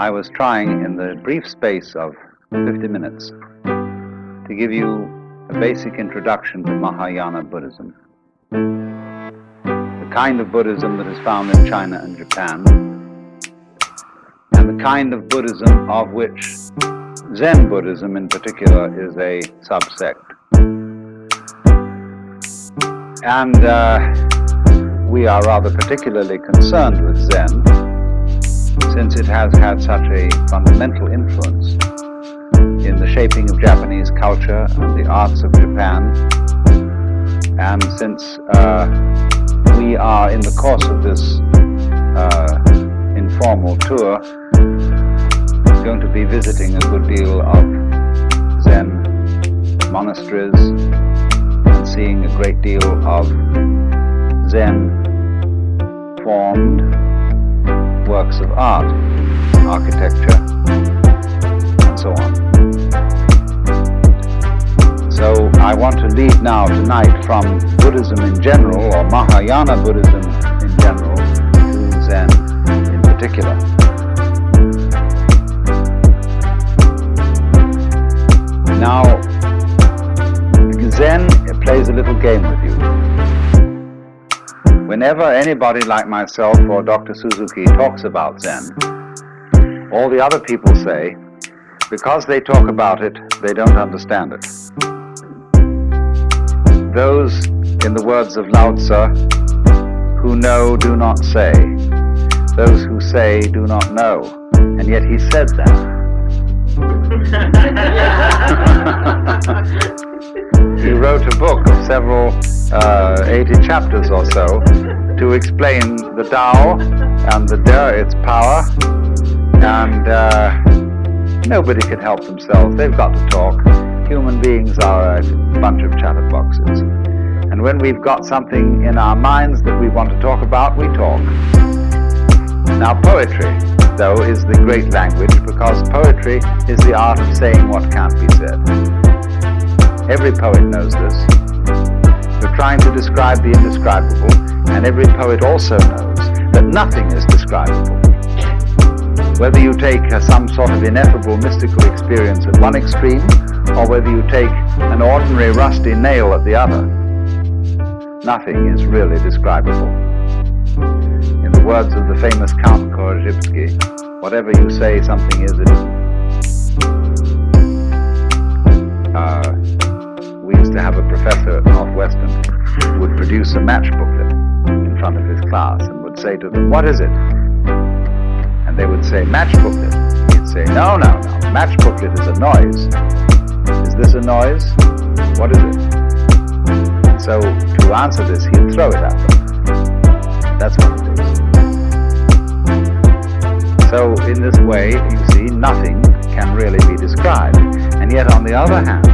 I was trying in the brief space of 50 minutes to give you a basic introduction to Mahayana Buddhism, the kind of Buddhism that is found in China and Japan, and the kind of Buddhism of which Zen Buddhism in particular is a subsect. And we are rather particularly concerned with Zen since it has had such a fundamental influence in the shaping of Japanese culture and the arts of Japan. And since we are in the course of this informal tour going to be visiting a good deal of Zen monasteries and seeing a great deal of Zen formed works of art, architecture, and so on. So I want to lead now tonight from Buddhism in general, or Mahayana Buddhism in general, to Zen in particular. Now, Zen plays a little game with you. Whenever anybody like myself or Dr. Suzuki talks about Zen, all the other people say, because they talk about it, they don't understand it. Those, in the words of Lao Tzu, who know do not say. Those who say do not know. And yet he said that. He wrote a book of several 80 chapters or so to explain the Tao and the De, its power, and nobody can help themselves. They've got to talk. Human beings are a bunch of chatterboxes. And when we've got something in our minds that we want to talk about, we talk. Now poetry, though, is the great language, because poetry is the art of saying what can't be said. Every poet knows this. We're trying to describe the indescribable, and every poet also knows that nothing is describable. Whether you take some sort of ineffable mystical experience at one extreme, or whether you take an ordinary rusty nail at the other, nothing is really describable. In the words of the famous counterculture, whatever you say something is, it isn't. We used to have a professor at Northwestern who would produce a match booklet in front of his class and would say to them, "What is it?" And they would say, "Match booklet." He'd say, no, match booklet is a noise. Is this a noise? What is it? And so to answer this, he'd throw it at them. That's what it is. So in this way, you see, nothing can really be described. And yet on the other hand,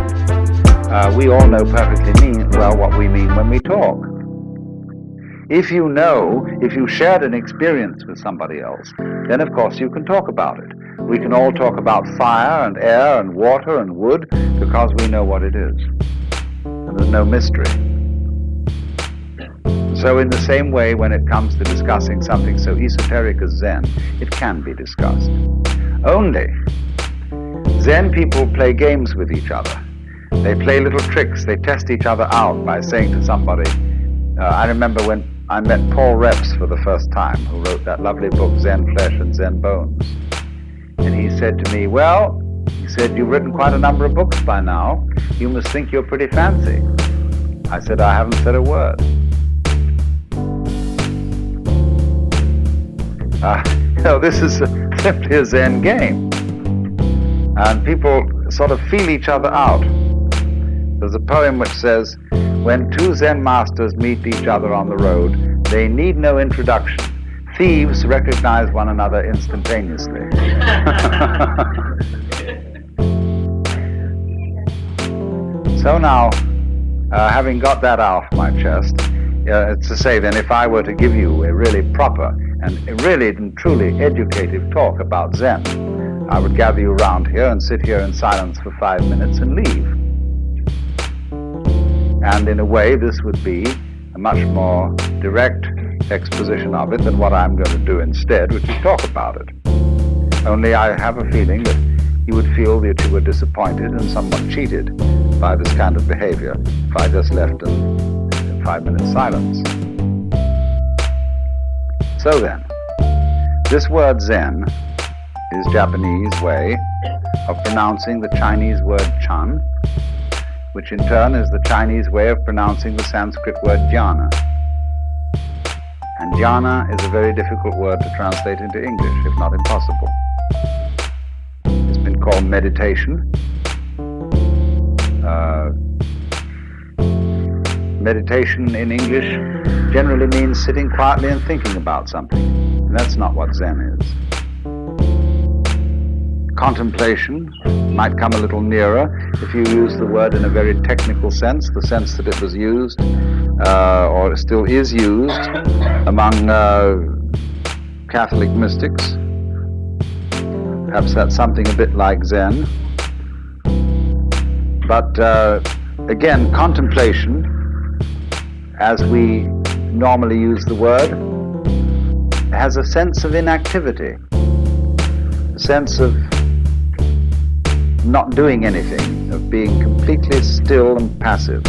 we all know perfectly well what we mean when we talk. If you shared an experience with somebody else, then of course you can talk about it. We can all talk about fire and air and water and wood because we know what it is. And there's no mystery. So in the same way, when it comes to discussing something so esoteric as Zen, it can be discussed. Only, Zen people play games with each other. They play little tricks. They test each other out by saying to somebody, I remember when I met Paul Reps for the first time, who wrote that lovely book, Zen Flesh and Zen Bones. And he said to me, well, he said, you've written quite a number of books by now. You must think you're pretty fancy. I said, I haven't said a word. This is simply a Zen game. And people sort of feel each other out. There's a poem which says, when two Zen masters meet each other on the road, they need no introduction. Thieves recognize one another instantaneously. So now, having got that off my chest, it's to say then, if I were to give you a really proper and really and truly educative talk about Zen, I would gather you around here and sit here in silence for 5 minutes and leave. And in a way, this would be a much more direct exposition of it than what I'm going to do instead, which is talk about it. Only I have a feeling that you would feel that you were disappointed and somewhat cheated by this kind of behavior if I just left in 5 minutes silence. So then, this word Zen is Japanese way of pronouncing the Chinese word Chan, which in turn is the Chinese way of pronouncing the Sanskrit word jhana. And jhana is a very difficult word to translate into English, if not impossible. It's been called meditation. Meditation in English generally means sitting quietly and thinking about something. And that's not what Zen is. Contemplation might come a little nearer if you use the word in a very technical sense, the sense that it was used, or it still is used, among Catholic mystics. Perhaps that's something a bit like Zen. But again, contemplation, as we normally use the word, has a sense of inactivity, a sense of not doing anything, of being completely still and passive,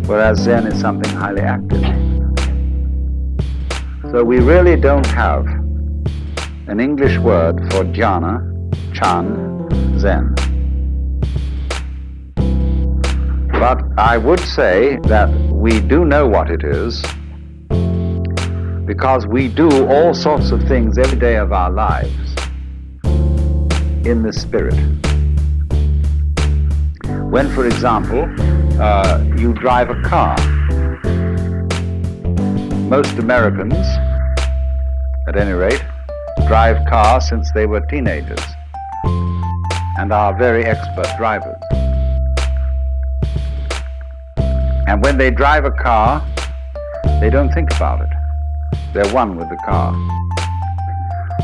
whereas Zen is something highly active. So we really don't have an English word for jhana, Chan, Zen. But I would say that we do know what it is, because we do all sorts of things every day of our lives in the spirit. When, for example, you drive a car, most Americans, at any rate, drive cars since they were teenagers and are very expert drivers. And when they drive a car, they don't think about it. They're one with the car.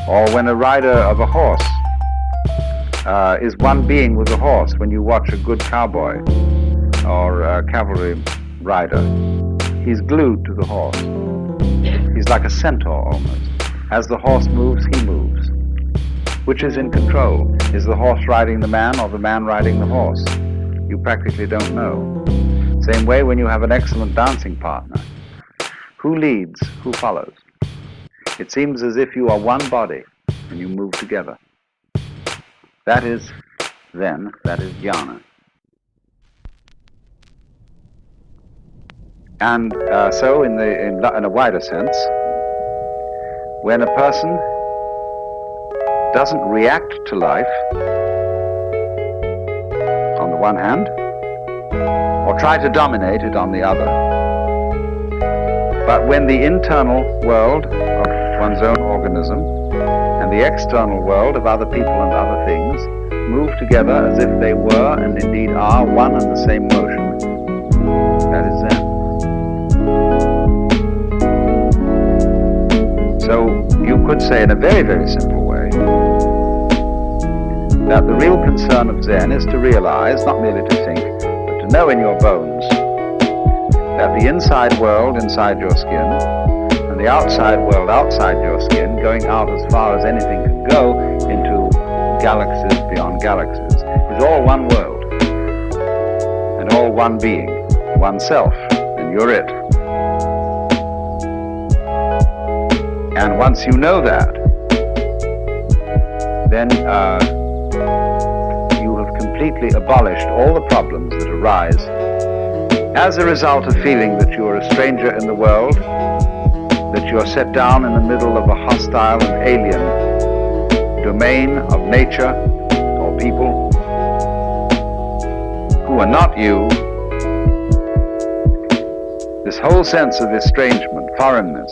Or when a rider of a horse is one being with the horse, when you watch a good cowboy or a cavalry rider, he's glued to the horse. He's like a centaur almost. As the horse moves, he moves. Which is in control? Is the horse riding the man or the man riding the horse? You practically don't know. Same way when you have an excellent dancing partner. Who leads? Who follows? It seems as if you are one body and you move together. That is Zen, that is jhana. And so in a wider sense, when a person doesn't react to life, on the one hand, or try to dominate it on the other, but when the internal world of one's own organism and the external world of other people and other things move together as if they were and indeed are one and the same motion, that is Zen. So you could say in a very, very simple way that the real concern of Zen is to realize, not merely to think, but to know in your bones that the inside world inside your skin and the outside world outside your skin, going out as far as anything can go into galaxies beyond galaxies, is all one world and all one being, one self, and you're it. And once you know that, then you have completely abolished all the problems that arise as a result of feeling that you are a stranger in the world, that you are set down in the middle of a hostile and alien domain of nature or people who are not you. This whole sense of estrangement, foreignness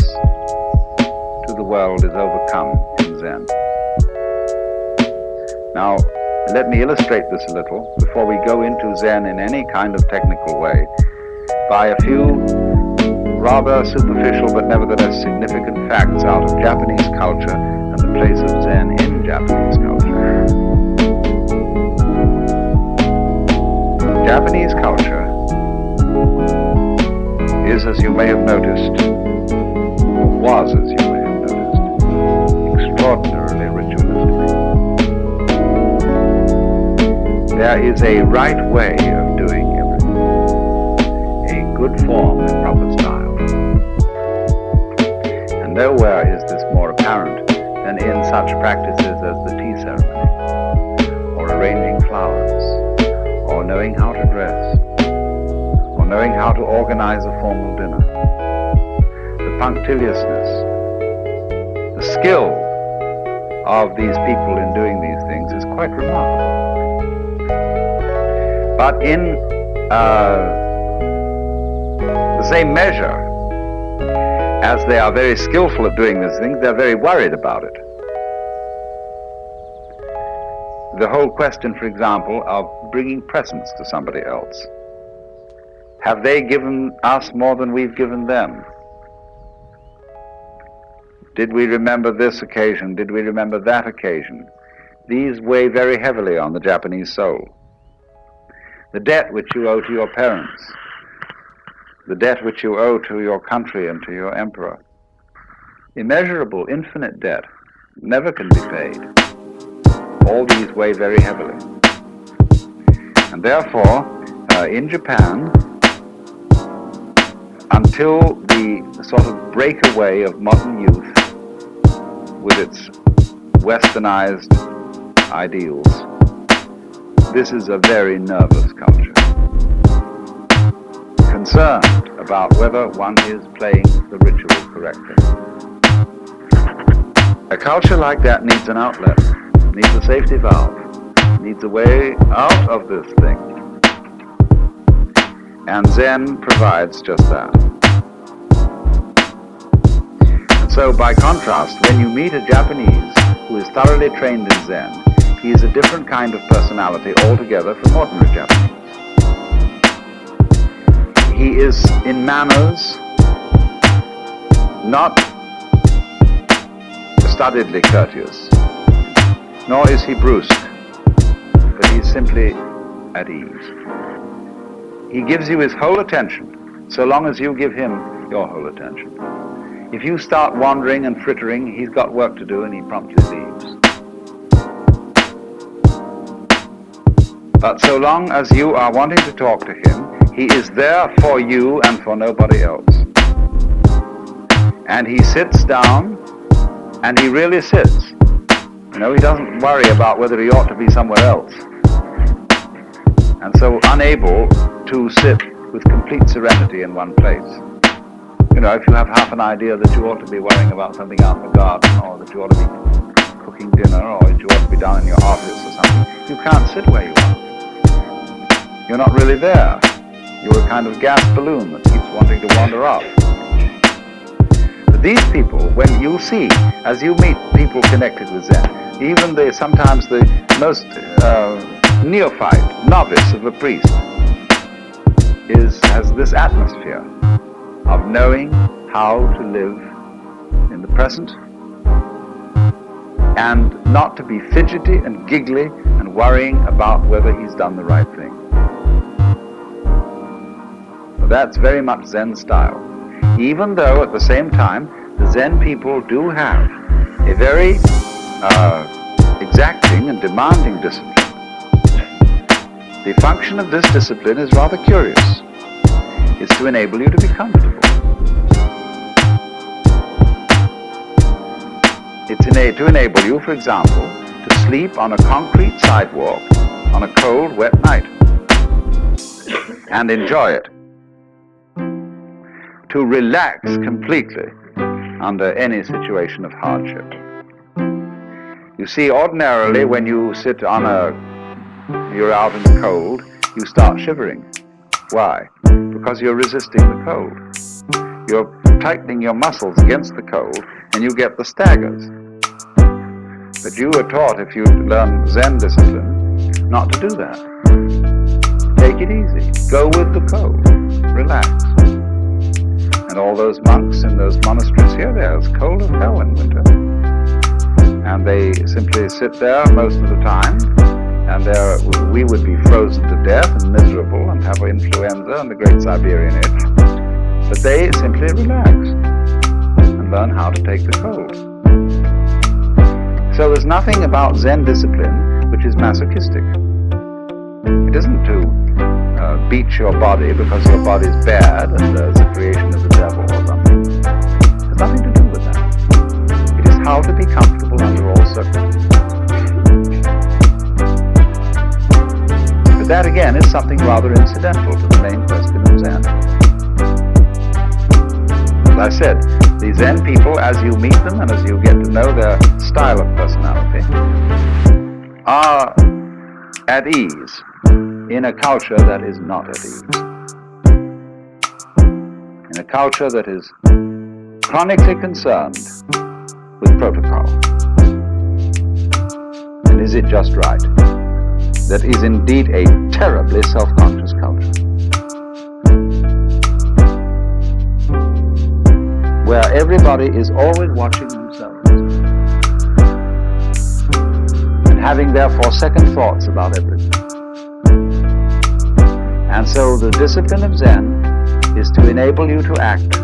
to the world is overcome in Zen. Now, let me illustrate this a little before we go into Zen in any kind of technical way by a few rather superficial but nevertheless significant facts out of Japanese culture and the place of Zen in Japanese culture. Japanese culture is, as you may have noticed, or was, as you may have noticed, extraordinarily ritualistic. There is a right way of doing everything, a good form and proper style. And nowhere is this more apparent than in such practices as the tea ceremony, or arranging flowers, or knowing how to dress, or knowing how to organize a formal dinner. The punctiliousness, the skill of these people in doing these things is quite remarkable. But in the same measure as they are very skillful at doing these things, they're very worried about it. The whole question, for example, of bringing presents to somebody else. Have they given us more than we've given them? Did we remember this occasion? Did we remember that occasion? These weigh very heavily on the Japanese soul. The debt which you owe to your parents, the debt which you owe to your country and to your emperor, immeasurable, infinite debt, never can be paid. All these weigh very heavily. And therefore, in Japan, until the sort of breakaway of modern youth with its westernized ideals, this is a very nervous culture, concerned about whether one is playing the ritual correctly. A culture like that needs an outlet, needs a safety valve, needs a way out of this thing. And Zen provides just that. And so by contrast, when you meet a Japanese who is thoroughly trained in Zen, he is a different kind of personality altogether from ordinary Japanese. He is in manners not studiedly courteous, nor is he brusque, but he's simply at ease. He gives you his whole attention, so long as you give him your whole attention. If you start wandering and frittering, he's got work to do and he promptly leaves. But so long as you are wanting to talk to him, he is there for you and for nobody else. And he sits down, and he really sits. You know, he doesn't worry about whether he ought to be somewhere else. And so unable to sit with complete serenity in one place. You know, if you have half an idea that you ought to be worrying about something out in the garden, or that you ought to be cooking dinner, or that you ought to be down in your office or something, you can't sit where you are. You're not really there. You're a kind of gas balloon that keeps wanting to wander off. But these people, when you see, as you meet people connected with Zen, even sometimes the most neophyte, novice of a priest, has this atmosphere of knowing how to live in the present and not to be fidgety and giggly and worrying about whether he's done the right thing. So that's very much Zen style. Even though at the same time the Zen people do have a very exacting and demanding discipline. The function of this discipline is rather curious. It's to enable you to be comfortable. It's to enable you, for example, to sleep on a concrete sidewalk on a cold, wet night and enjoy it. To relax completely under any situation of hardship. You see, ordinarily when you sit you're out in the cold, you start shivering. Why? Because you're resisting the cold. You're tightening your muscles against the cold, and you get the staggers. But you were taught, if you learn Zen discipline, not to do that. Take it easy. Go with the cold. Relax. And all those monks in those monasteries here, they're as cold as hell in winter. And they simply sit there most of the time, and we would be frozen to death and miserable and have influenza and the Great Siberian Itch. But they simply relax and learn how to take the cold. So there's nothing about Zen discipline which is masochistic. It isn't to beat your body because your body is bad and there's a creation of the devil or something. It has nothing to do with that. It is how to be comfortable under all circumstances. But that again is something rather incidental to the main question of Zen. As I said, the Zen people, as you meet them and as you get to know their style of personality, are at ease in a culture that is not at ease. In a culture that is chronically concerned with protocol. And is it just right? That is indeed a terribly self-conscious culture. Where everybody is always watching themselves. And having therefore second thoughts about everything. And so the discipline of Zen is to enable you to act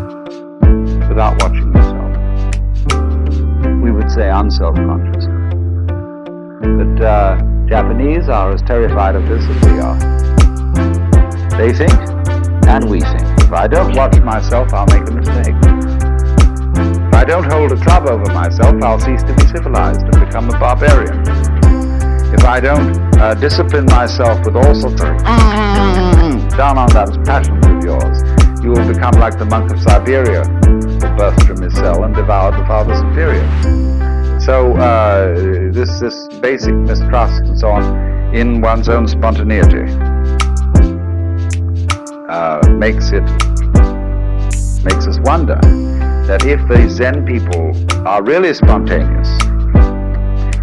without watching yourself. We would say unself-consciously. But Japanese are as terrified of this as we are. They think, and we think. If I don't watch myself, I'll make a mistake. If I don't hold a club over myself, I'll cease to be civilized and become a barbarian. If I don't discipline myself with all sorts of down on those passions of yours, you will become like the monk of Siberia who burst from his cell and devoured the Father Superior. So this basic mistrust and so on in one's own spontaneity makes us wonder that if the Zen people are really spontaneous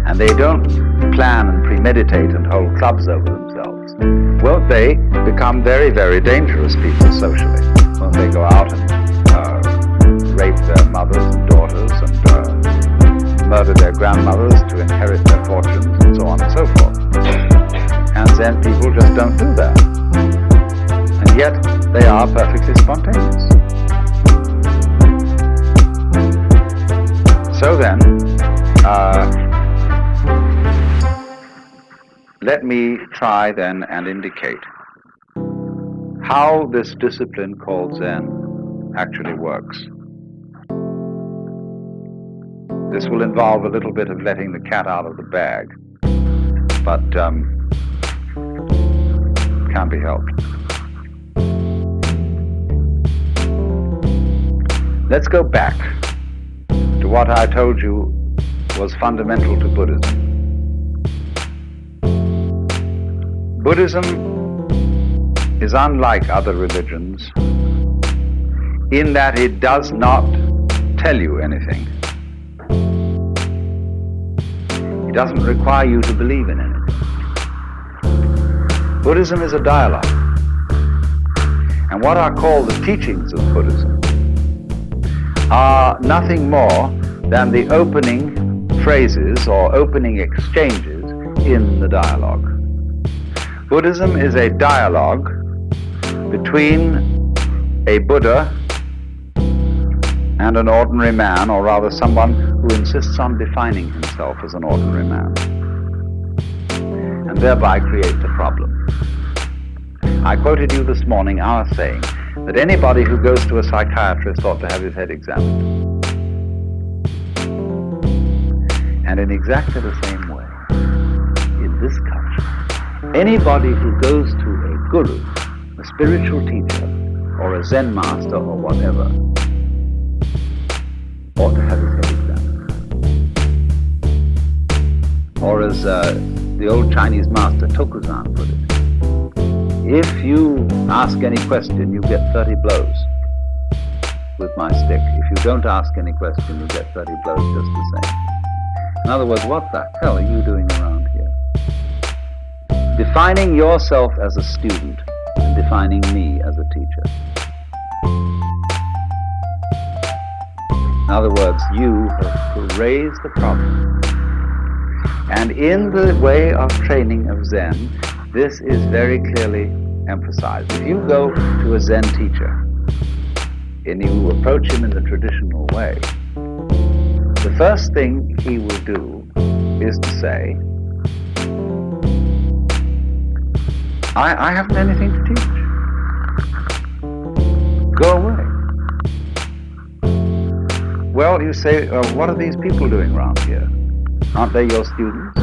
and they don't plan and premeditate and hold clubs over themselves, won't they become very, very dangerous people socially? Won't they go out and rape their mothers and daughters and murder their grandmothers to inherit their fortunes and so on and so forth? And Zen people just don't do that. And yet they are perfectly spontaneous. So then, let me try then and indicate how this discipline called Zen actually works. This will involve a little bit of letting the cat out of the bag, but can't be helped. Let's go back to what I told you was fundamental to Buddhism. Buddhism is unlike other religions in that it does not tell you anything. It doesn't require you to believe in anything. Buddhism is a dialogue. And what are called the teachings of Buddhism are nothing more than the opening phrases or opening exchanges in the dialogue. Buddhism is a dialogue between a Buddha and an ordinary man, or rather someone who insists on defining himself as an ordinary man, and thereby creates a problem. I quoted you this morning our saying that anybody who goes to a psychiatrist ought to have his head examined. And in exactly the same way, in this culture, anybody who goes to a guru, a spiritual teacher, or a Zen master, or whatever, ought to have his head examined. Or as the old Chinese master Tokuzan put it, if you ask any question, you get 30 blows with my stick. If you don't ask any question, you get 30 blows just the same. In other words, what the hell are you doing around here? Defining yourself as a student and defining me as a teacher. In other words, you have to raise the problem. And in the way of training of Zen, this is very clearly emphasized. If you go to a Zen teacher and you approach him in the traditional way, the first thing he will do is to say, I haven't anything to teach. Go away. Well, you say, what are these people doing around here? Aren't they your students?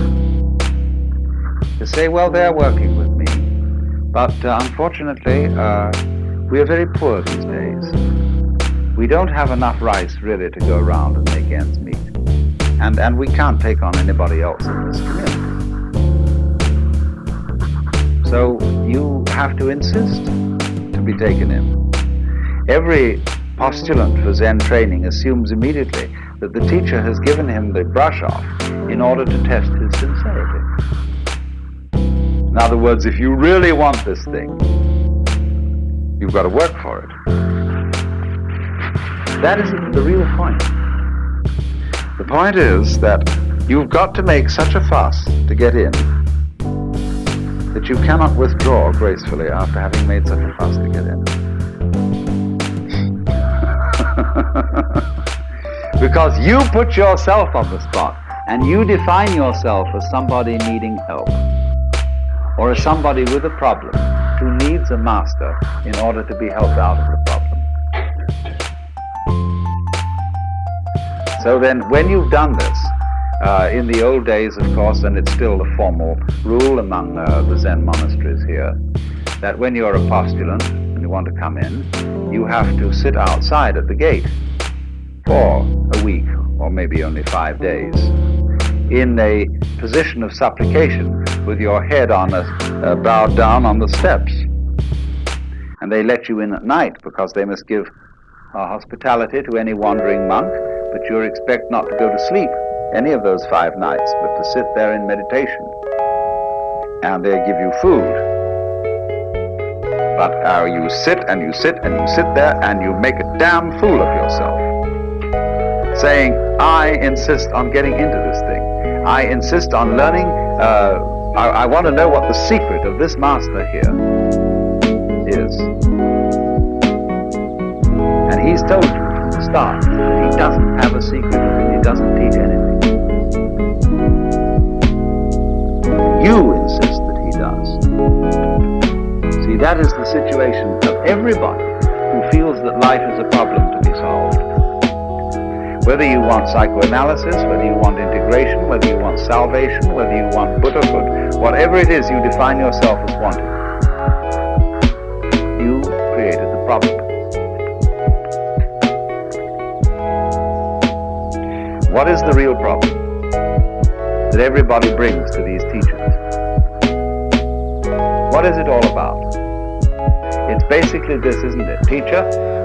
You say, well, they're working with me, but unfortunately, we are very poor these days. We don't have enough rice really to go around and make ends meet. And we can't take on anybody else in this community. So you have to insist to be taken in. Every postulant for Zen training assumes immediately that the teacher has given him the brush off in order to test his sincerity. In other words, if you really want this thing, you've got to work for it. That isn't the real point. The point is that you've got to make such a fuss to get in that you cannot withdraw gracefully after having made such a fuss to get in. Because you put yourself on the spot and you define yourself as somebody needing help or as somebody with a problem who needs a master in order to be helped out of the problem. So then, when you've done this, in the old days, of course, and it's still the formal rule among the Zen monasteries here, that when you're a postulant and you want to come in, you have to sit outside at the gate for a week, or maybe only 5 days, in a position of supplication with your head on bowed down on the steps. And they let you in at night because they must give hospitality to any wandering monk, but you're expected not to go to sleep any of those 5 nights, but to sit there in meditation. And they give you food. But you sit and you sit and you sit there and you make a damn fool of yourself, saying, I insist on getting into this thing. I insist on learning. I want to know what the secret of this master here is. And he's told you from the start that he doesn't have a secret and he doesn't teach anything. You insist that he does. See, that is the situation of everybody who feels that life is a problem to be solved. Whether you want psychoanalysis, whether you want integration, whether you want salvation, whether you want Buddhahood, whatever it is you define yourself as wanting, you created the problem. What is the real problem that everybody brings to these teachers? What is it all about? It's basically this, isn't it? Teacher,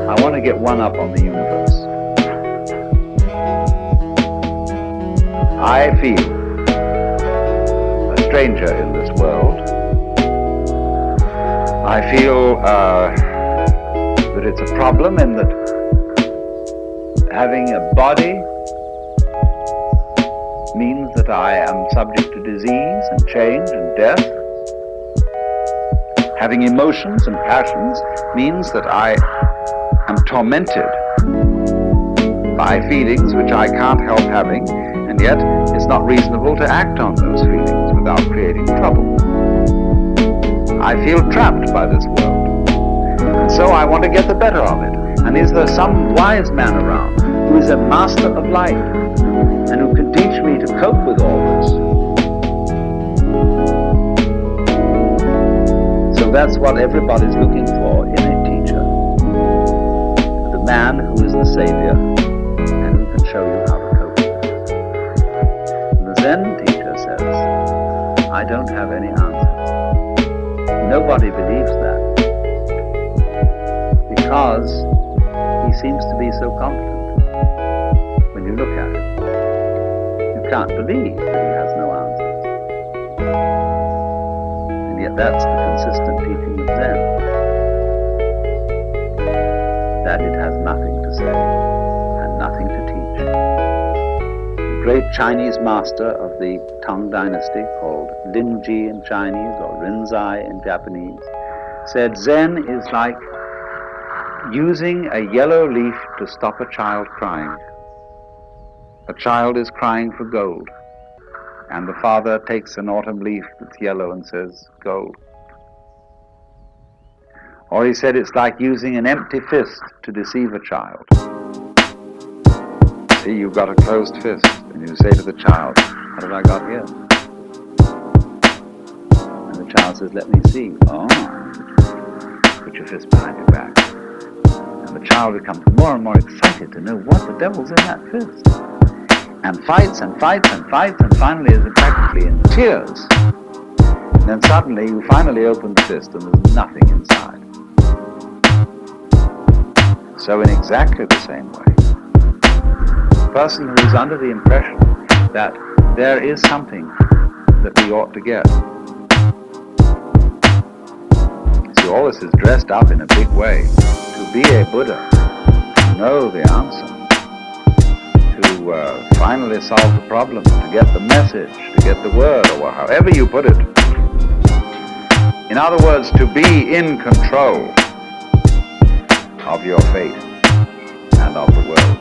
I want to get one up on the universe. I feel a stranger in this world. I feel that it's a problem in that having a body means that I am subject to disease and change and death. Having emotions and passions means that I am tormented by feelings which I can't help having, and yet it's not reasonable to act on those feelings without creating trouble. I feel trapped by this world, and so I want to get the better of it. And is there some wise man around who is a master of life and who can teach me to cope with all this? So that's what everybody's looking for in a teacher. The man who is the savior and who can show you how to cope with it. The Zen teacher says, I don't have any answers. Nobody believes that because he seems to be so confident. When you look at it, you can't believe that he has no answers. And yet that's the consistent teaching of Zen, that it has nothing to say and nothing to teach. The great Chinese master of the Tang dynasty, called Linji in Chinese or Rinzai in Japanese, said Zen is like using a yellow leaf to stop a child crying. A child is crying for gold. And the father takes an autumn leaf that's yellow and says, go. Or he said it's like using an empty fist to deceive a child. See, you've got a closed fist, and you say to the child, what have I got here? And the child says, let me see. Oh, put your fist behind your back. And the child becomes more and more excited to know what the devil's in that fist. And fights and fights and fights, and finally is practically in tears. And then suddenly you finally open the fist and there's nothing inside. So in exactly the same way, the person who is under the impression that there is something that we ought to get. See, all this is dressed up in a big way. To be a Buddha, to know the answer, to finally solve the problem, to get the message, to get the word, or however you put it. In other words, to be in control of your fate and of the world.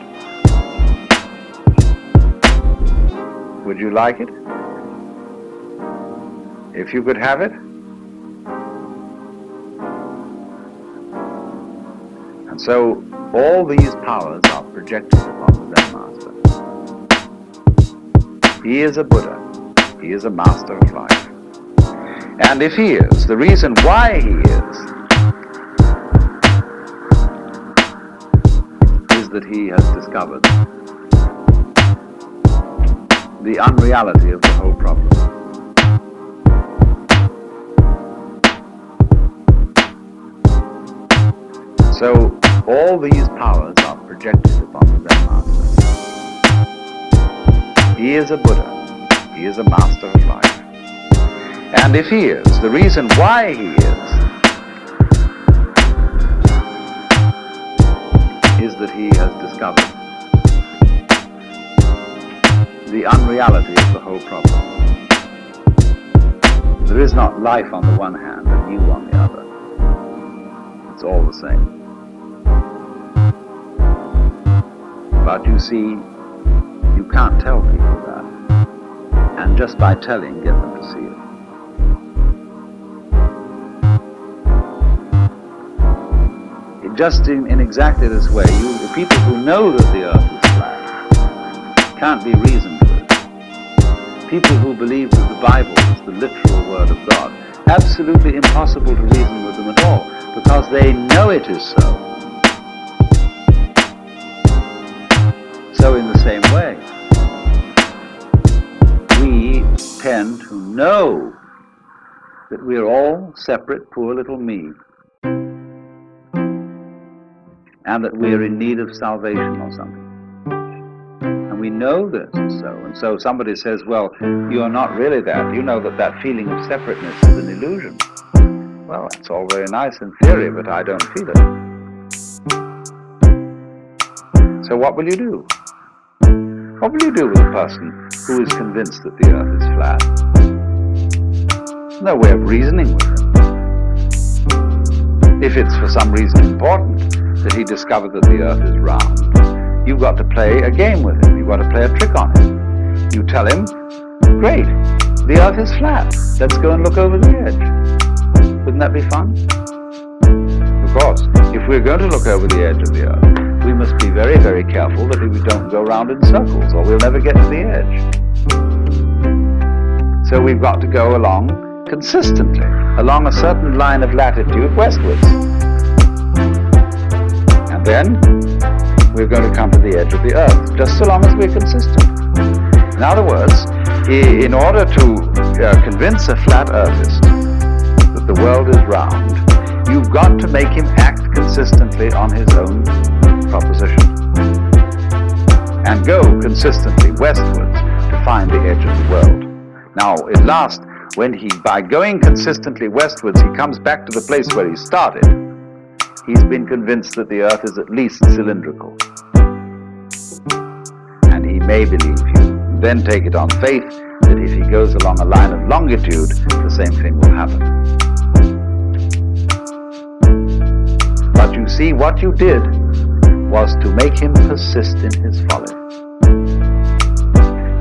Would you like it? If you could have it? And so all these powers are projected upon the Zen Master. He is a Buddha. He is a master of life. And if he is, the reason why he is that he has discovered the unreality of the whole problem. So all these powers are projected upon the Zen Master. He is a Buddha. He is a master of life. And if he is, the reason why he is that he has discovered the unreality of the whole problem. There is not life on the one hand and you on the other. It's all the same. But you see, you can't tell people that. And just by telling, get them to see it. Just in exactly this way, the people who know that the earth is flat can't be reasoned with. People who believe that the Bible is the literal word of God, absolutely impossible to reason with them at all, because they know it is so. So in the same way, we tend to know that we're all separate, poor little me, and that we're in need of salvation or something. And we know this is so. And so somebody says, well, you're not really that. You know that that feeling of separateness is an illusion. Well, that's all very nice in theory, but I don't feel it. So what will you do? What will you do with a person who is convinced that the earth is flat? There's no way of reasoning with him. If it's for some reason important that he discovered that the earth is round, you've got to play a game with him. You've got to play a trick on him. You tell him, great, the earth is flat. Let's go and look over the edge. Wouldn't that be fun? Of course, if we're going to look over the edge of the earth, we must be very, very careful that we don't go round in circles, or we'll never get to the edge. So we've got to go along consistently, along a certain line of latitude westwards. And then we're going to come to the edge of the earth, just so long as we're consistent. In other words, in order to convince a flat earthist that the world is round, you've got to make him act consistently on his own proposition and go consistently westwards to find the edge of the world. Now, at last, by going consistently westwards, he comes back to the place where he started. He's been convinced that the earth is at least cylindrical. And he may believe you. Then take it on faith that if he goes along a line of longitude, the same thing will happen. But you see, what you did was to make him persist in his folly.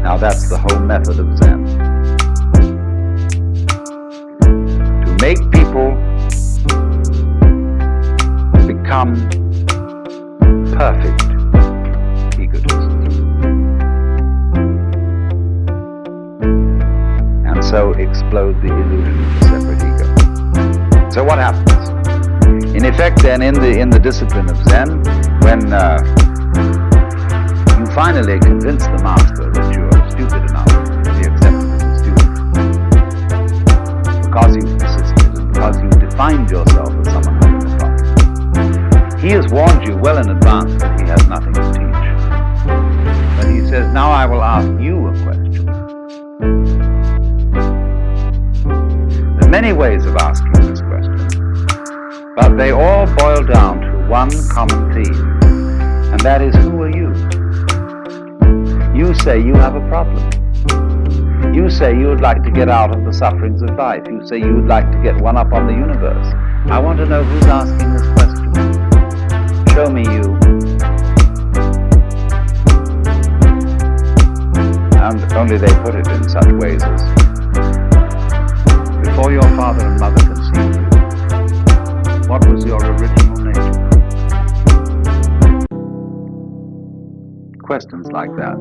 Now that's the whole method of Zen. perfect egotist. And so explode the illusion of the separate ego. So what happens? In effect then, in the discipline of Zen, when you finally convince the master that you are stupid enough to be accepted as a student, because you've persisted and because you've defined yourself as someone having a problem, he has warned you well in advance that he has nothing to teach. But he says, now I will ask you a question. There are many ways of asking this question, but they all boil down to one common theme, and that is, who are you? You say you have a problem. You say you would like to get out of the sufferings of life. You say you would like to get one up on the universe. I want to know who's asking this question. Show me you. And only they put it in such ways as, before your father and mother conceived you, what was your original nature? Questions like that.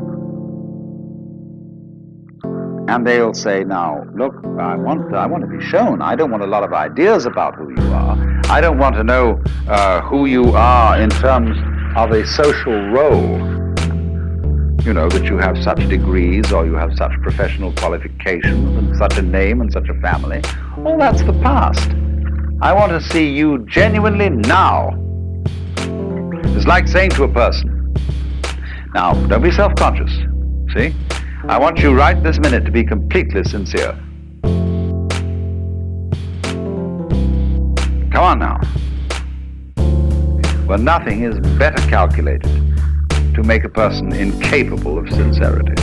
And they'll say, now, look, I want to be shown. I don't want a lot of ideas about who you are. I don't want to know who you are in terms of a social role. You know, that you have such degrees or you have such professional qualifications and such a name and such a family. All that's the past. I want to see you genuinely now. It's like saying to a person, now, don't be self-conscious, see? I want you right this minute to be completely sincere. Come on now. Well, nothing is better calculated to make a person incapable of sincerity.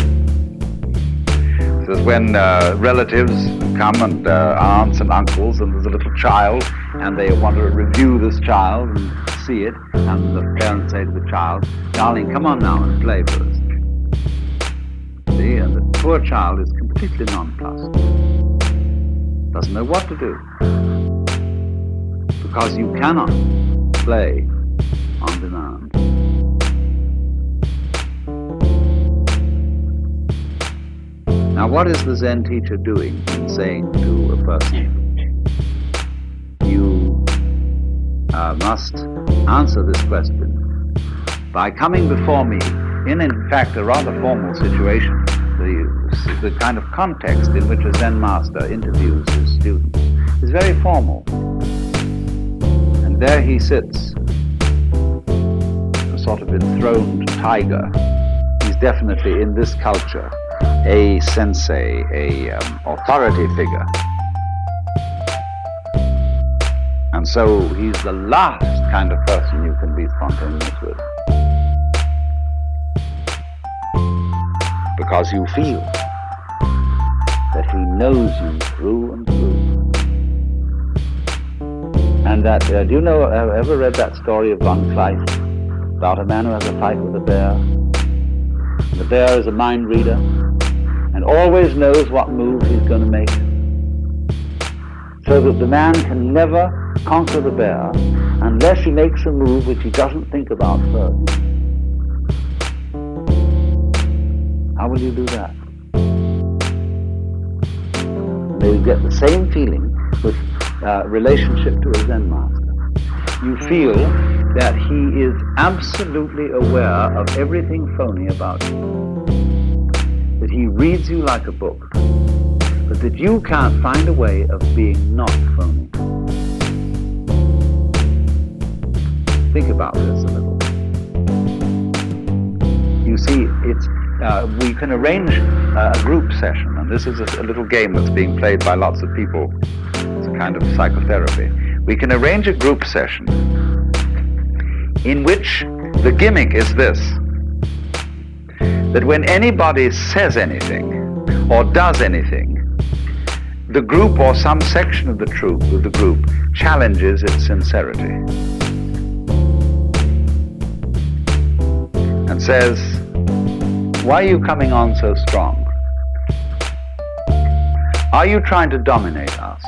This is when relatives come and aunts and uncles, and there's a little child, and they want to review this child and see it, and the parents say to the child, darling, come on now and play for us. See, and the poor child is completely nonplussed. Doesn't know what to do. Because you cannot play on demand. Now, what is the Zen teacher doing in saying to a person, you must answer this question by coming before me in fact, a rather formal situation. The kind of context in which a Zen master interviews his students is very formal. And there he sits, a sort of enthroned tiger. He's definitely, in this culture, a sensei, a authority figure. And so he's the last kind of person you can be spontaneous with. Because you feel that he knows you through and through. And that, do you know, ever read that story of Von Kleist about a man who has a fight with a bear? The bear is a mind reader and always knows what move he's going to make, so that the man can never conquer the bear unless he makes a move which he doesn't think about first. How will you do that? You get the same feeling with relationship to a Zen master. You feel that he is absolutely aware of everything phony about you. That he reads you like a book, but that you can't find a way of being not phony. Think about this a little. You see, it's we can arrange a group session, and this is a little game that's being played by lots of people. It's a kind of psychotherapy. We can arrange a group session in which the gimmick is this, that when anybody says anything or does anything, the group or some section of the group challenges its sincerity and says, why are you coming on so strong? Are you trying to dominate us?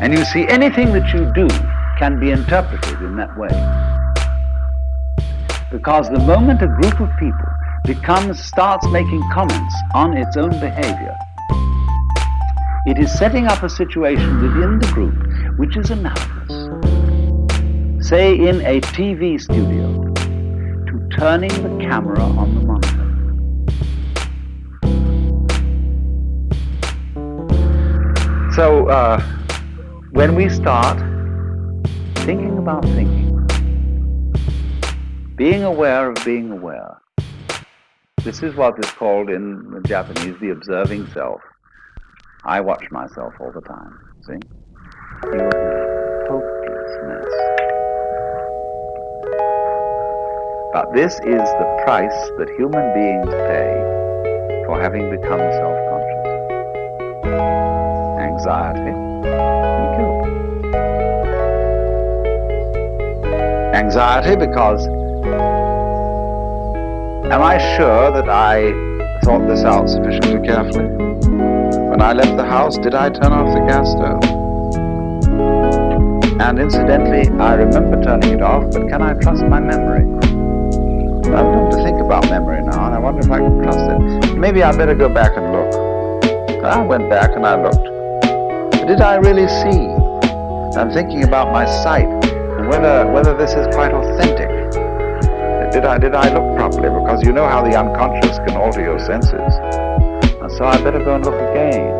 And you see, anything that you do can be interpreted in that way. Because the moment a group of people starts making comments on its own behavior, it is setting up a situation within the group which is analogous, say in a TV studio, to turning the camera on the monitor. So when we start thinking about thinking, being aware of being aware, this is what is called in the Japanese the observing self. I watch myself all the time, see? You are a hopeless mess. But this is the price that human beings pay for having become self-conscious. Anxiety and guilt. Anxiety because, am I sure that I thought this out sufficiently carefully? When I left the house, did I turn off the gas stove? And incidentally, I remember turning it off, but can I trust my memory? I've come to think about memory now, and I wonder if I can trust it. Maybe I better go back and look. I went back and I looked. But did I really see? I'm thinking about my sight, and whether this is quite authentic. Did I look properly? Because you know how the unconscious can alter your senses. And so I better go and look again.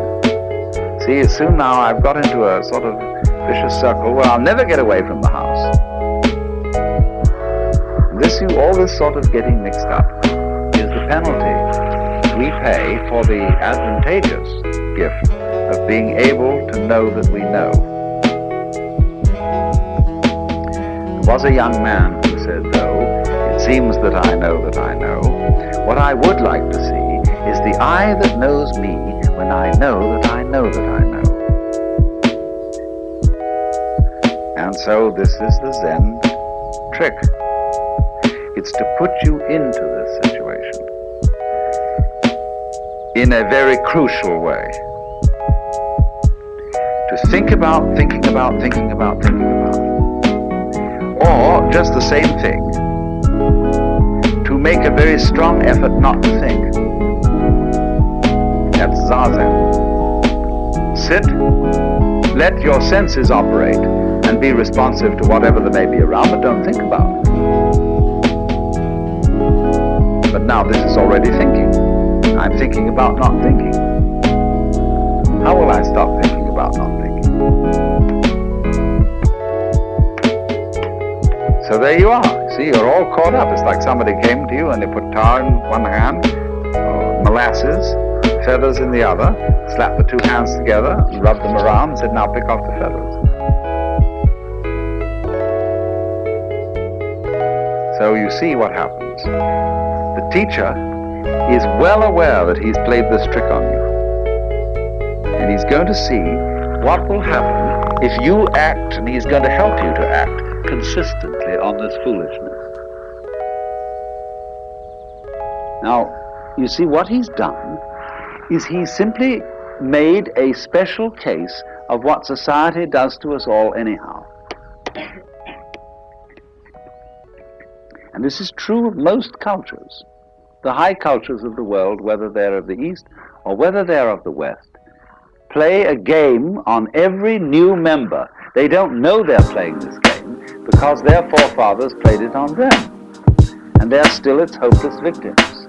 See, soon now I've got into a sort of vicious circle where I'll never get away from the house. All this sort of getting mixed up is the penalty we pay for the advantageous gift of being able to know that we know. There was a young man who said, though, it seems that I know that I know. What I would like to see is the I that knows me when I know that I know that I know. And so this is the Zen trick. It's to put you into this situation in a very crucial way. To think about, thinking about, thinking about, thinking about. Or just the same thing, to make a very strong effort not to think. That's Zazen. Sit, let your senses operate, and be responsive to whatever there may be around, but don't think about it. But now this is already thinking. I'm thinking about not thinking. How will I stop thinking about not thinking? So there you are. See, you're all caught up. It's like somebody came to you and they put tar in one hand, molasses, feathers in the other, slapped the two hands together, rubbed them around, and said, now pick off the feathers. So you see what happens. The teacher is well aware that he's played this trick on you. And he's going to see what will happen if you act, and he's going to help you to act consistently on this foolishness. Now, you see what he's done is he's simply made a special case of what society does to us all anyhow. And this is true of most cultures. The high cultures of the world, whether they're of the East or whether they're of the West, play a game on every new member. They don't know they're playing this game because their forefathers played it on them. And they're still its hopeless victims.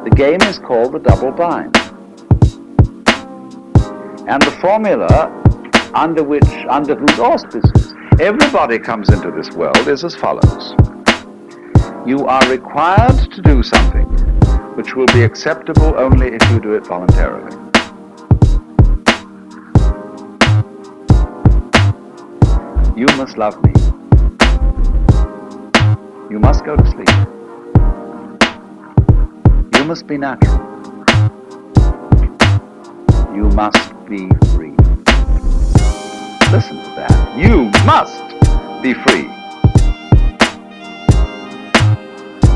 The game is called the double bind. And the formula under whose auspices everybody comes into this world is as follows. You are required to do something which will be acceptable only if you do it voluntarily. You must love me. You must go to sleep. You must be natural. You must be free. Listen to that. You must be free.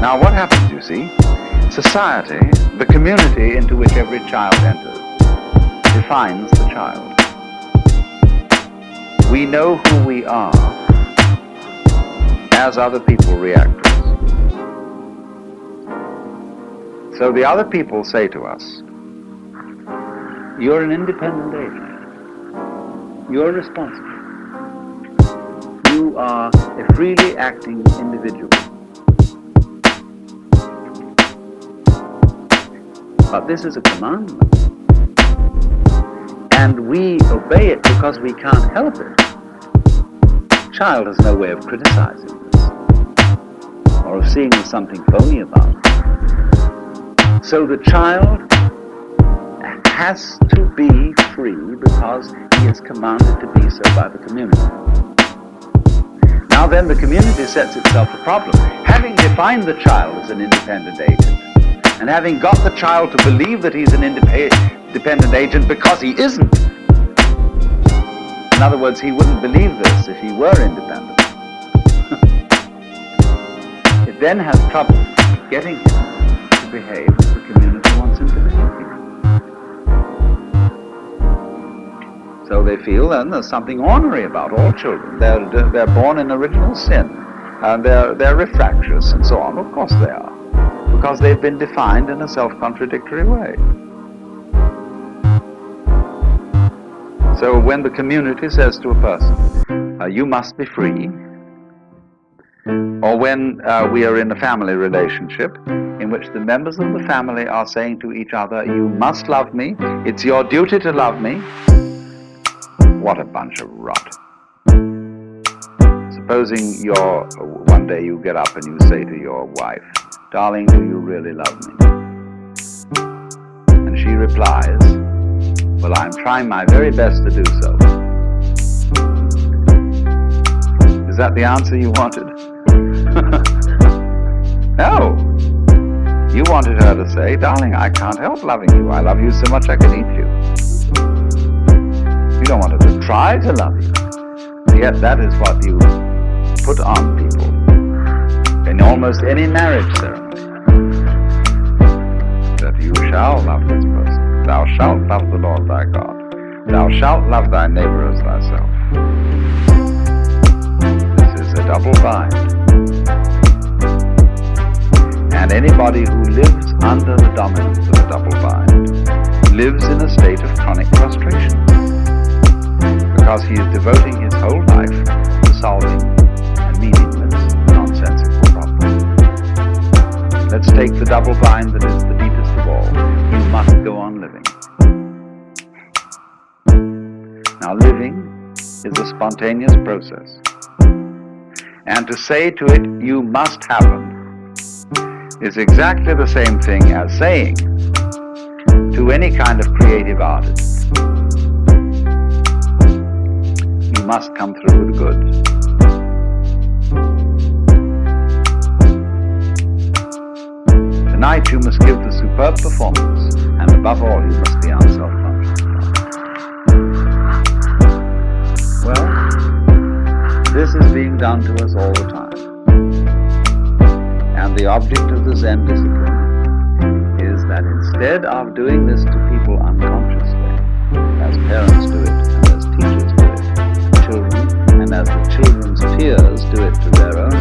Now what happens, you see? Society, the community into which every child enters, defines the child. We know who we are as other people react to us. So the other people say to us, you're an independent agent. You're responsible. You are a freely acting individual. But this is a commandment. And we obey it because we can't help it. The child has no way of criticizing this, or of seeing there's something phony about it. So the child has to be free because he is commanded to be so by the community. Now then, the community sets itself a problem. Having defined the child as an independent agent, and having got the child to believe that he's an independent agent because he isn't. In other words, he wouldn't believe this if he were independent. It then has trouble getting him to behave as the community wants him to behave. So they feel then there's something ornery about all children. They're born in original sin, and they're refractious and so on. Of course they are, because they've been defined in a self-contradictory way. So when the community says to a person, you must be free, or when we are in a family relationship in which the members of the family are saying to each other, you must love me, it's your duty to love me, what a bunch of rot. Supposing one day you get up and you say to your wife, darling, do you really love me? And she replies, well, I'm trying my very best to do so. Is that the answer you wanted? No. You wanted her to say, darling, I can't help loving you. I love you so much I could eat you. You don't want her to try to love you. And yet that is what you put on people in almost any marriage ceremony. That you shall love this person. Thou shalt love the Lord thy God. Thou shalt love thy neighbor as thyself. This is a double bind. And anybody who lives under the dominance of a double bind lives in a state of chronic frustration, because he is devoting his whole life to solving a meaningless, nonsensical problem. Let's take the double bind that is the deepest of all. You must go on living. Now, living is a spontaneous process. And to say to it, you must happen, is exactly the same thing as saying to any kind of creative artist, you must come through with the goods. Tonight you must give the superb performance, and above all you must be unself-conscious. Well, this is being done to us all the time. And the object of the Zen discipline is that instead of doing this to people unconsciously, as parents do it, and as teachers do it, children, and as the children's peers do it to their own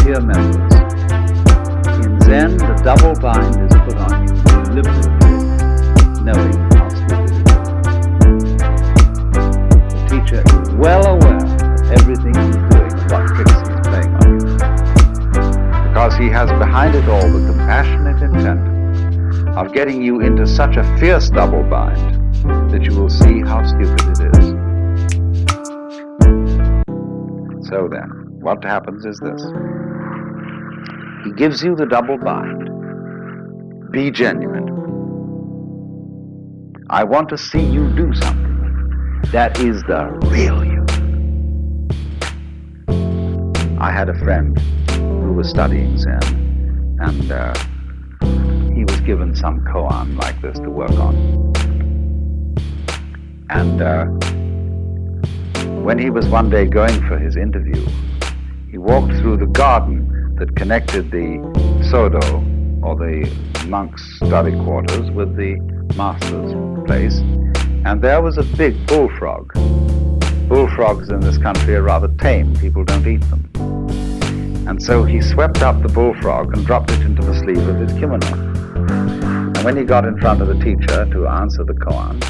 peer members, in Zen the double bind is put on you deliberately, knowing how stupid it is. The teacher is well aware of everything he's doing, what tricks he's playing on you, because he has behind it all the compassionate intent of getting you into such a fierce double bind that you will see how stupid it is. So then, what happens is this. He gives you the double bind. Be genuine. I want to see you do something that is the real you. I had a friend who was studying Zen, and he was given some koan like this to work on. And when he was one day going for his interview, he walked through the garden that connected the Sodo, or the monks' study quarters, with the master's place, and there was a big bullfrog. Bullfrogs in this country are rather tame, people don't eat them. And so he swept up the bullfrog and dropped it into the sleeve of his kimono. And when he got in front of the teacher to answer the koan,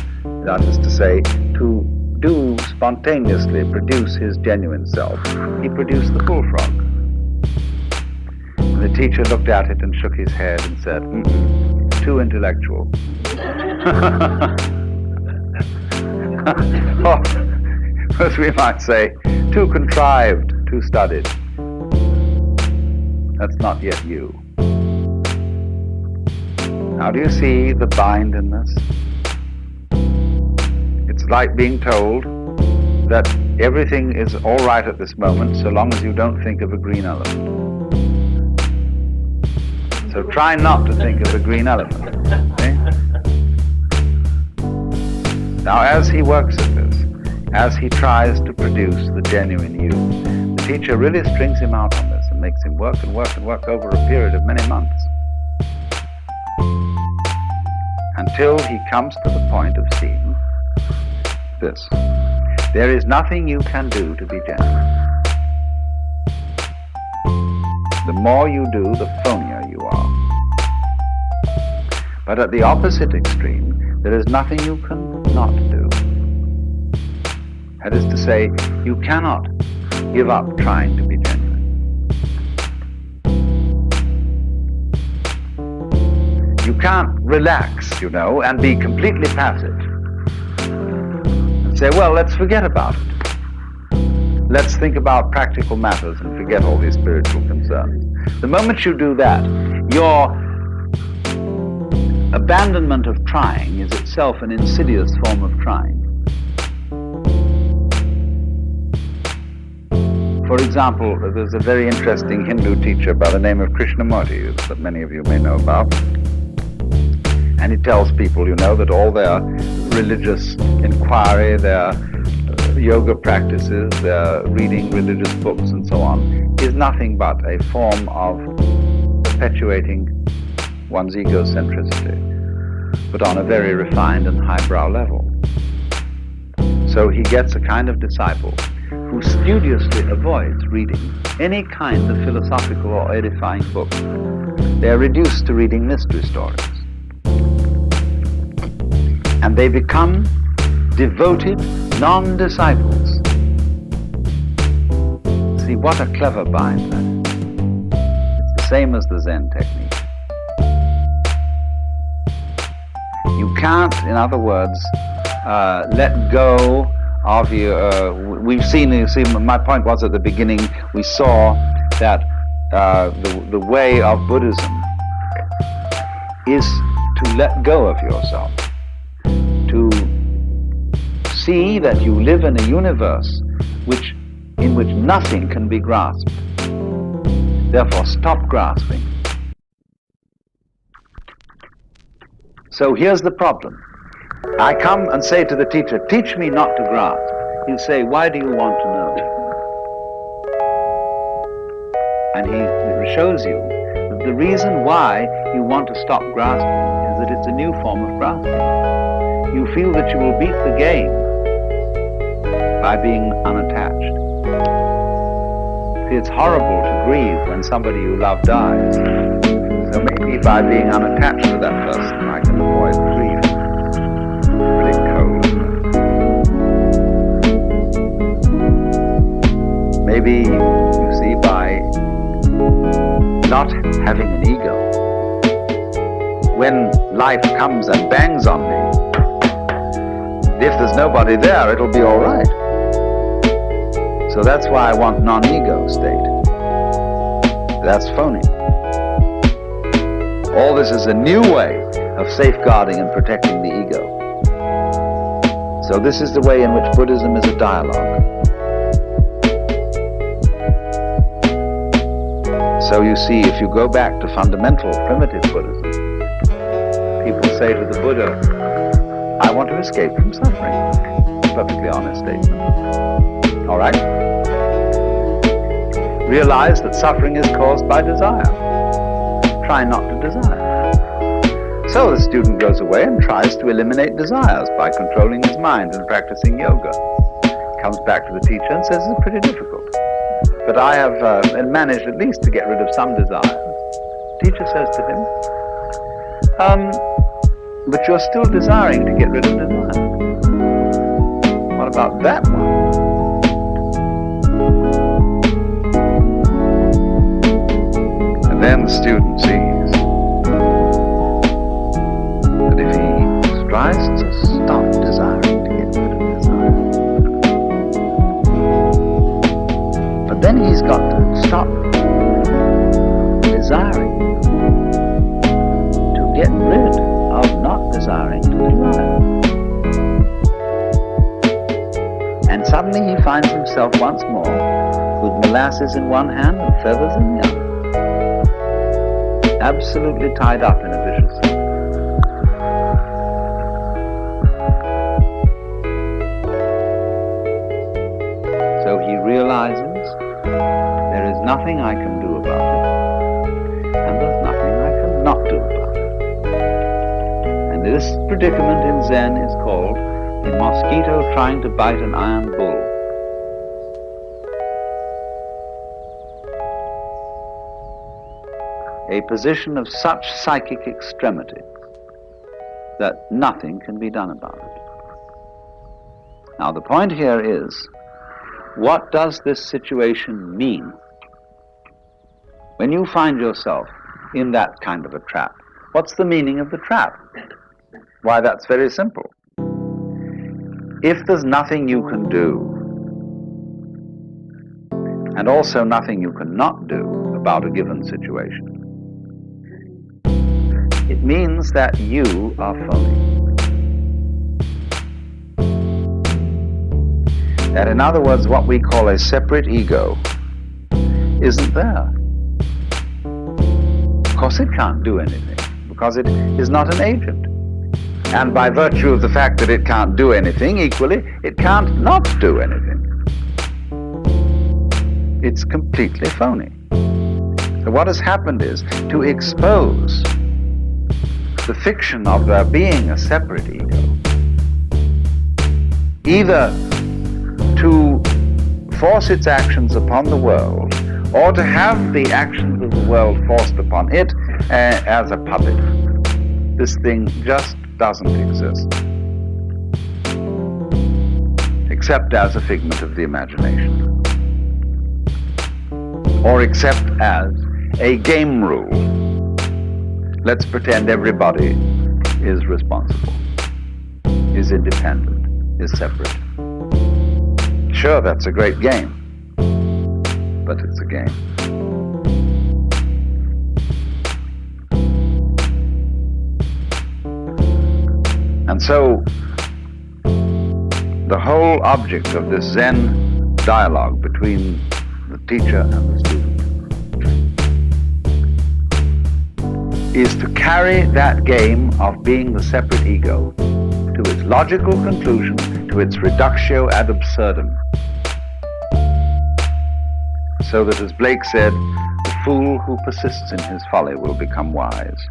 that is to say, to do spontaneously produce his genuine self, he produced the bullfrog. And the teacher looked at it and shook his head and said, too intellectual. Or, as we might say, too contrived, too studied. That's not yet you. Now do you see the bind in this? It's like being told that everything is all right at this moment so long as you don't think of a green elephant. So try not to think of a green elephant. Okay? Now as he works at this, as he tries to produce the genuine you, the teacher really strings him out on this and makes him work and work and work over a period of many months, until he comes to the point of seeing this. There is nothing you can do to be genuine. The more you do, the phonier you are. But at the opposite extreme, there is nothing you can not do. That is to say, you cannot give up trying to be genuine. You can't relax, and be completely passive. And say, well, let's forget about it. Let's think about practical matters and forget all these spiritual concerns. The moment you do that, your abandonment of trying is itself an insidious form of trying. For example, there's a very interesting Hindu teacher by the name of Krishnamurti that many of you may know about. And he tells people, that all their religious inquiry, their yoga practices, their reading religious books and so on, is nothing but a form of perpetuating one's egocentricity, but on a very refined and highbrow level. So he gets a kind of disciple who studiously avoids reading any kind of philosophical or edifying book. They are reduced to reading mystery stories. And they become devoted non-disciples. See, what a clever bind that is. It's the same as the Zen technique. You can't, in other words, let go of your... we've seen, my point was at the beginning, we saw that the way of Buddhism is to let go of yourself. To see that you live in a universe in which nothing can be grasped. Therefore, stop grasping. So here's the problem. I come and say to the teacher, teach me not to grasp. He'll say, why do you want to know? And he shows you that the reason why you want to stop grasping is that it's a new form of grasping. You feel that you will beat the game by being unattached. See, it's horrible to grieve when somebody you love dies. So maybe by being unattached to that person, I can avoid grief. It's really cold. Maybe, you see, by not having an ego, when life comes and bangs on me, if there's nobody there, it'll be all right. So that's why I want non-ego state. That's phony. All this is a new way of safeguarding and protecting the ego. So this is the way in which Buddhism is a dialogue. So you see, if you go back to fundamental primitive Buddhism, people say to the Buddha, I want to escape from suffering. Perfectly honest statement. All right? Realize that suffering is caused by desire. Try not to desire. So the student goes away and tries to eliminate desires by controlling his mind and practicing yoga. Comes back to the teacher and says, it's pretty difficult. But I have managed at least to get rid of some desires. The teacher says to him, but you're still desiring to get rid of desire. What about that one? And then the student sees that if he strives to stop desiring to get rid of desire, but then he's got to stop desiring to get rid of not desiring to desire. And suddenly he finds himself once more with molasses in one hand and feathers in the other, absolutely tied up in a vicious circle. So he realizes there is nothing I can do about it, and there's nothing I cannot do about it. And this predicament in Zen is called a mosquito trying to bite an iron bull. A position of such psychic extremity that nothing can be done about it. Now the point here is, what does this situation mean? When you find yourself in that kind of a trap, what's the meaning of the trap? Why, that's very simple. If there's nothing you can do, and also nothing you cannot do about a given situation, it means that you are phony. That, in other words, what we call a separate ego isn't there. Of course it can't do anything, because it is not an agent. And by virtue of the fact that it can't do anything, equally, it can't not do anything. It's completely phony. So what has happened is to expose the fiction of there being a separate ego, either to force its actions upon the world, or to have the actions of the world forced upon it as a puppet. This thing just doesn't exist, except as a figment of the imagination, or except as a game rule. Let's pretend everybody is responsible, is independent, is separate. Sure, that's a great game, but it's a game. And so, the whole object of this Zen dialogue between the teacher and the student is to carry that game of being the separate ego to its logical conclusion, to its reductio ad absurdum. So that, as Blake said, the fool who persists in his folly will become wise.